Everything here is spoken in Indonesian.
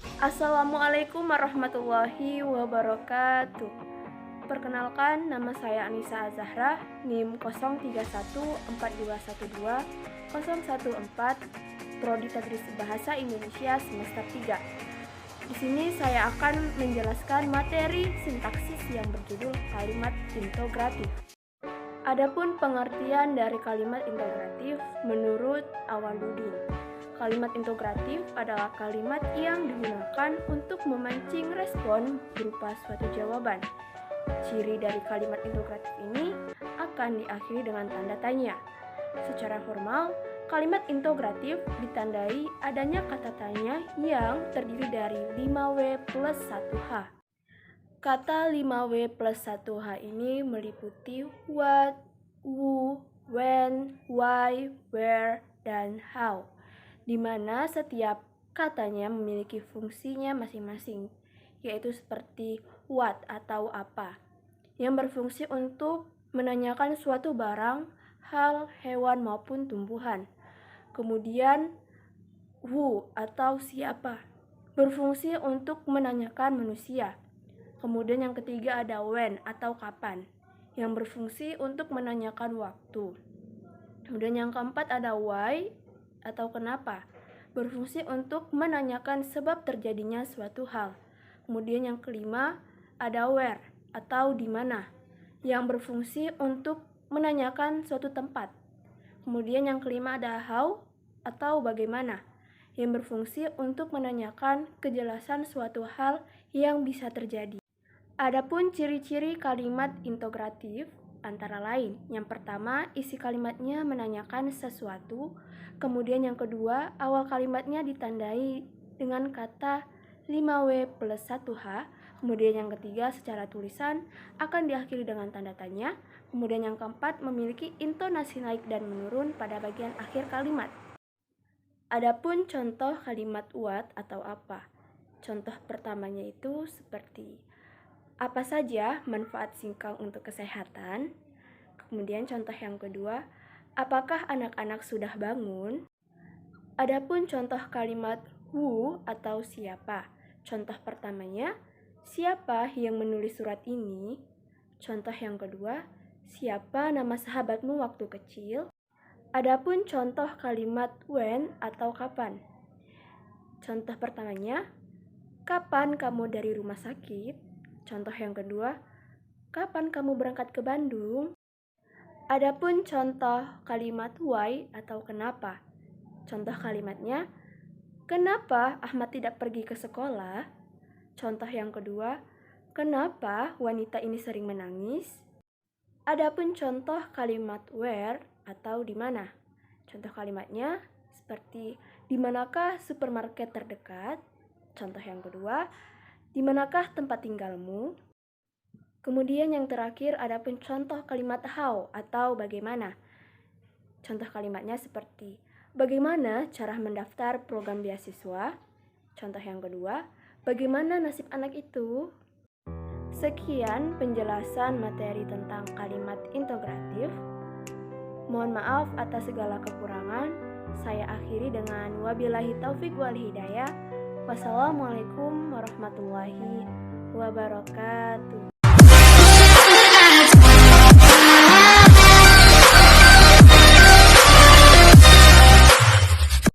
Assalamualaikum warahmatullahi wabarakatuh. Perkenalkan, nama saya Anissa Azahra, NIM 0314212014, Prodi Tadris Bahasa Indonesia semester 3. Di sini saya akan menjelaskan materi sintaksis yang berjudul kalimat integratif. Adapun pengertian dari kalimat integratif menurut Awaludin. Kalimat integratif adalah kalimat yang digunakan untuk memancing respon berupa suatu jawaban. Ciri dari kalimat integratif ini akan diakhiri dengan tanda tanya. Secara formal, kalimat integratif ditandai adanya kata tanya yang terdiri dari 5W plus 1H. Kata 5W plus 1H ini meliputi what, who, when, why, where, dan how, di mana setiap katanya memiliki fungsinya masing-masing, yaitu seperti what atau apa, yang berfungsi untuk menanyakan suatu barang, hal, hewan maupun tumbuhan. Kemudian who atau siapa, berfungsi untuk menanyakan manusia. Kemudian yang ketiga ada when atau kapan, yang berfungsi untuk menanyakan waktu. Kemudian yang keempat ada why atau kenapa, berfungsi untuk menanyakan sebab terjadinya suatu hal. Kemudian yang kelima ada where atau di mana, yang berfungsi untuk menanyakan suatu tempat. Kemudian yang kelima ada how atau bagaimana, yang berfungsi untuk menanyakan kejelasan suatu hal yang bisa terjadi. Adapun ciri-ciri kalimat integratif antara lain, yang pertama isi kalimatnya menanyakan sesuatu, kemudian yang kedua awal kalimatnya ditandai dengan kata 5W plus 1H, kemudian yang ketiga secara tulisan akan diakhiri dengan tanda tanya, kemudian yang keempat memiliki intonasi naik dan menurun pada bagian akhir kalimat. Adapun contoh kalimat what atau apa, contoh pertamanya itu seperti apa saja manfaat singkong untuk kesehatan. Kemudian contoh yang kedua, apakah anak-anak sudah bangun? Adapun contoh kalimat who atau siapa, contoh pertamanya, siapa yang menulis surat ini? Contoh yang kedua, siapa nama sahabatmu waktu kecil? Adapun contoh kalimat when atau kapan, contoh pertamanya, kapan kamu dari rumah sakit? Contoh yang kedua, kapan kamu berangkat ke Bandung? Adapun contoh kalimat why atau kenapa, contoh kalimatnya, kenapa Ahmad tidak pergi ke sekolah? Contoh yang kedua, kenapa wanita ini sering menangis? Adapun contoh kalimat where atau di mana, contoh kalimatnya seperti di manakah supermarket terdekat? Contoh yang kedua, di manakah tempat tinggalmu? Kemudian yang terakhir adapun contoh kalimat how atau bagaimana. Contoh kalimatnya seperti bagaimana cara mendaftar program beasiswa? Contoh yang kedua, bagaimana nasib anak itu? Sekian penjelasan materi tentang kalimat integratif. Mohon maaf atas segala kekurangan. Saya akhiri dengan wabillahi taufik wal hidayah. Wassalamualaikum warahmatullahi wabarakatuh.